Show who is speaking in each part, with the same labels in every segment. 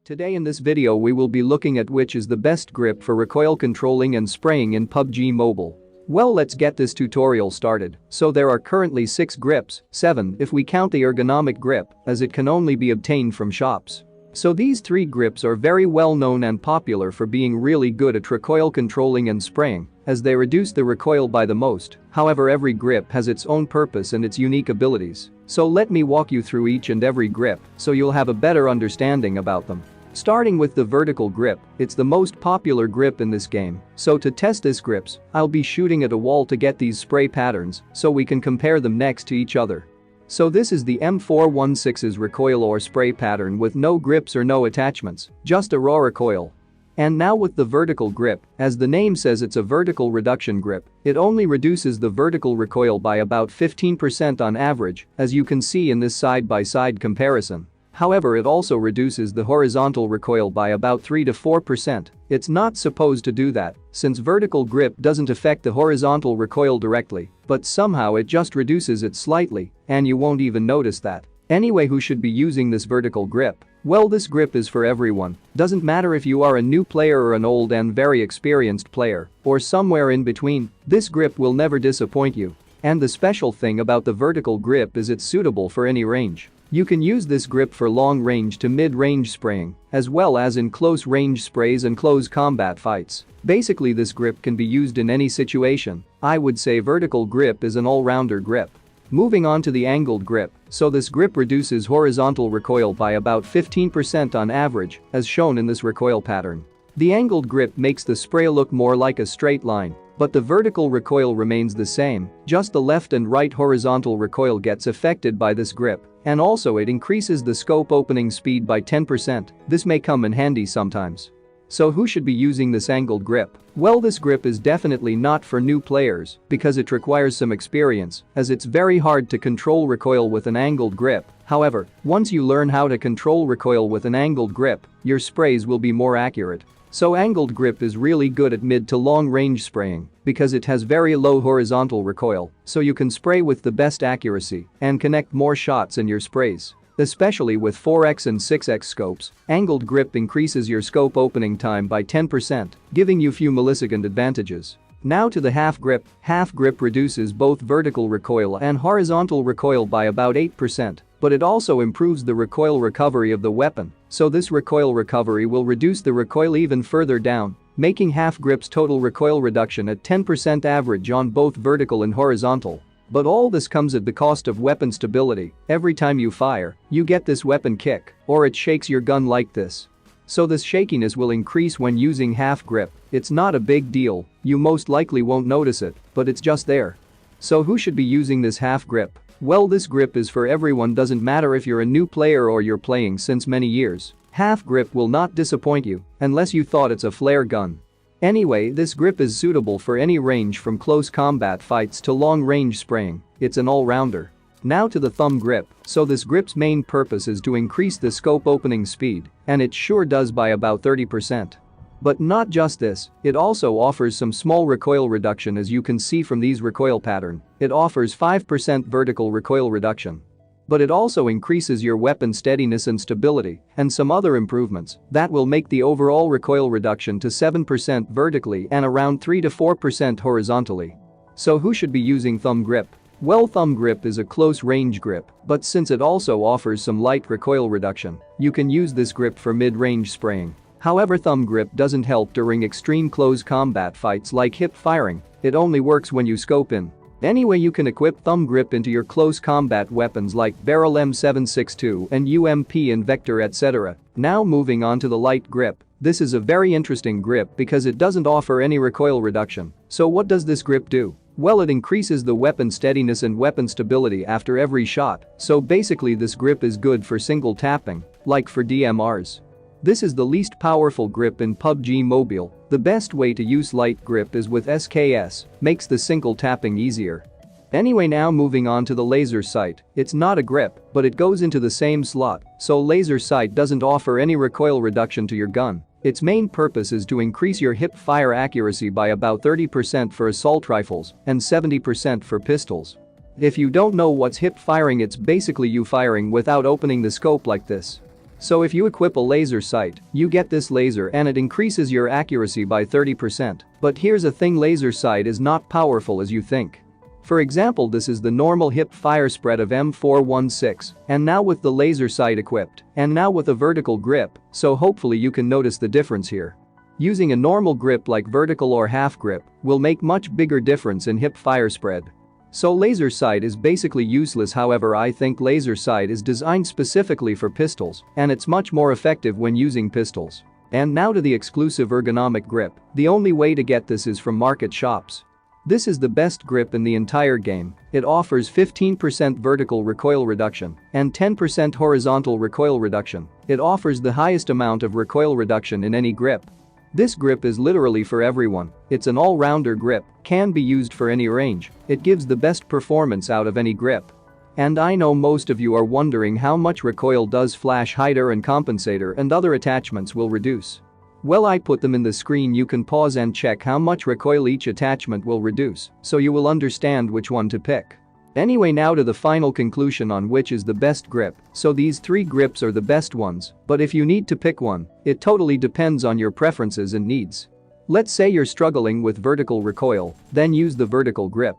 Speaker 1: Today in this video we will be looking at which is the best grip for recoil controlling and spraying in PUBG Mobile. Well, let's get this tutorial started. So there are currently 6 grips, 7 if we count the ergonomic grip, as it can only be obtained from shops. So these 3 grips are very well known and popular for being really good at recoil controlling and spraying, as they reduce the recoil by the most. However, every grip has its own purpose and its unique abilities. So let me walk you through each and every grip so you'll have a better understanding about them. Starting with the vertical grip, it's the most popular grip in this game. So to test this grips, I'll be shooting at a wall to get these spray patterns so we can compare them next to each other. So this is the M416's recoil or spray pattern with no grips or no attachments, just a raw recoil. And now with the vertical grip, as the name says, it's a vertical reduction grip. It only reduces the vertical recoil by about 15% on average, as you can see in this side-by-side comparison. However, it also reduces the horizontal recoil by about 3 to 4%. It's not supposed to do that, since vertical grip doesn't affect the horizontal recoil directly, but somehow it just reduces it slightly, and you won't even notice that. Anyway, who should be using this vertical grip? Well, this grip is for everyone. Doesn't matter if you are a new player or an old and very experienced player, or somewhere in between, this grip will never disappoint you. And the special thing about the vertical grip is it's suitable for any range. You can use this grip for long-range to mid-range spraying, as well as in close-range sprays and close combat fights. Basically, this grip can be used in any situation. I would say vertical grip is an all-rounder grip. Moving on to the angled grip, so this grip reduces horizontal recoil by about 15% on average, as shown in this recoil pattern. The angled grip makes the spray look more like a straight line, but the vertical recoil remains the same, just the left and right horizontal recoil gets affected by this grip, and also it increases the scope opening speed by 10%. This may come in handy sometimes. So who should be using this angled grip? Well, this grip is definitely not for new players because it requires some experience, as it's very hard to control recoil with an angled grip. However, once you learn how to control recoil with an angled grip, your sprays will be more accurate. So angled grip is really good at mid to long range spraying because it has very low horizontal recoil, so you can spray with the best accuracy and connect more shots in your sprays. Especially with 4x and 6x scopes, angled grip increases your scope opening time by 10%, giving you few millisecond advantages. Now to the half grip. Half grip reduces both vertical recoil and horizontal recoil by about 8%, but it also improves the recoil recovery of the weapon, so this recoil recovery will reduce the recoil even further down, making half grip's total recoil reduction at 10% average on both vertical and horizontal. But all this comes at the cost of weapon stability. Every time you fire, you get this weapon kick, or it shakes your gun like this. So this shakiness will increase when using half grip. It's not a big deal, you most likely won't notice it, but it's just there. So who should be using this half grip? Well, this grip is for everyone, doesn't matter if you're a new player or you're playing since many years. Half grip will not disappoint you, unless you thought it's a flare gun. Anyway, this grip is suitable for any range from close combat fights to long-range spraying. It's an all-rounder. Now to the thumb grip. So this grip's main purpose is to increase the scope opening speed, and it sure does by about 30%. But not just this, it also offers some small recoil reduction, as you can see from these recoil pattern. It offers 5% vertical recoil reduction. But it also increases your weapon steadiness and stability, and some other improvements that will make the overall recoil reduction to 7% vertically and around 3 to 4% horizontally. So who should be using thumb grip? Well, thumb grip is a close range grip, but since it also offers some light recoil reduction, you can use this grip for mid-range spraying. However, thumb grip doesn't help during extreme close combat fights like hip firing. It only works when you scope in. Anyway, you can equip thumb grip into your close combat weapons like barrel M762 and UMP Invector, etc. Now moving on to the light grip. This is a very interesting grip because it doesn't offer any recoil reduction. So what does this grip do? Well, it increases the weapon steadiness and weapon stability after every shot, so basically this grip is good for single tapping, like for DMRs. This is the least powerful grip in PUBG Mobile. The best way to use light grip is with SKS, makes the single tapping easier. Anyway, now moving on to the laser sight. It's not a grip, but it goes into the same slot, so laser sight doesn't offer any recoil reduction to your gun. Its main purpose is to increase your hip fire accuracy by about 30% for assault rifles and 70% for pistols. If you don't know what's hip firing, it's basically you firing without opening the scope like this. So if you equip a laser sight, you get this laser and it increases your accuracy by 30%. But here's a thing, laser sight is not powerful as you think. For example, this is the normal hip fire spread of M416, and now with the laser sight equipped, and now with a vertical grip, so hopefully you can notice the difference here. Using a normal grip like vertical or half grip will make much bigger difference in hip fire spread. So laser sight is basically useless. However, I think laser sight is designed specifically for pistols, and it's much more effective when using pistols. And now to the exclusive ergonomic grip. The only way to get this is from market shops. This is the best grip in the entire game. It offers 15% vertical recoil reduction and 10% horizontal recoil reduction. It offers the highest amount of recoil reduction in any grip. This grip is literally for everyone. It's an all-rounder grip, can be used for any range. It gives the best performance out of any grip. And I know most of you are wondering how much recoil does flash hider and compensator and other attachments will reduce. Well, I put them in the screen. You can pause and check how much recoil each attachment will reduce, so you will understand which one to pick. Anyway, now to the final conclusion on which is the best grip. So these 3 grips are the best ones, but if you need to pick one, it totally depends on your preferences and needs. Let's say you're struggling with vertical recoil, then use the vertical grip.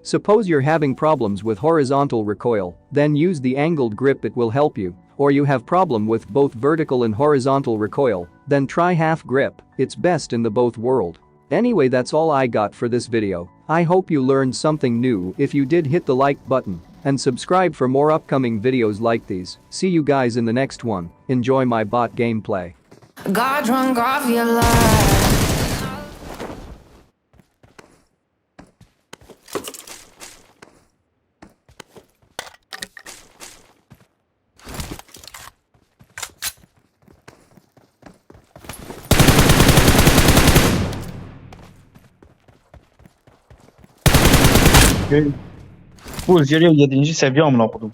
Speaker 1: Suppose you're having problems with horizontal recoil, then use the angled grip, it will help you. Or you have problem with both vertical and horizontal recoil, then try half grip, it's best in the both world. Anyway, that's all I got for this video. I hope you learned something new. If you did, hit the like button and subscribe for more upcoming videos like these. See you guys in the next one. Enjoy my bot gameplay.
Speaker 2: Got drunk off your love.
Speaker 3: Bu Zirya 7. seviye amına kodum.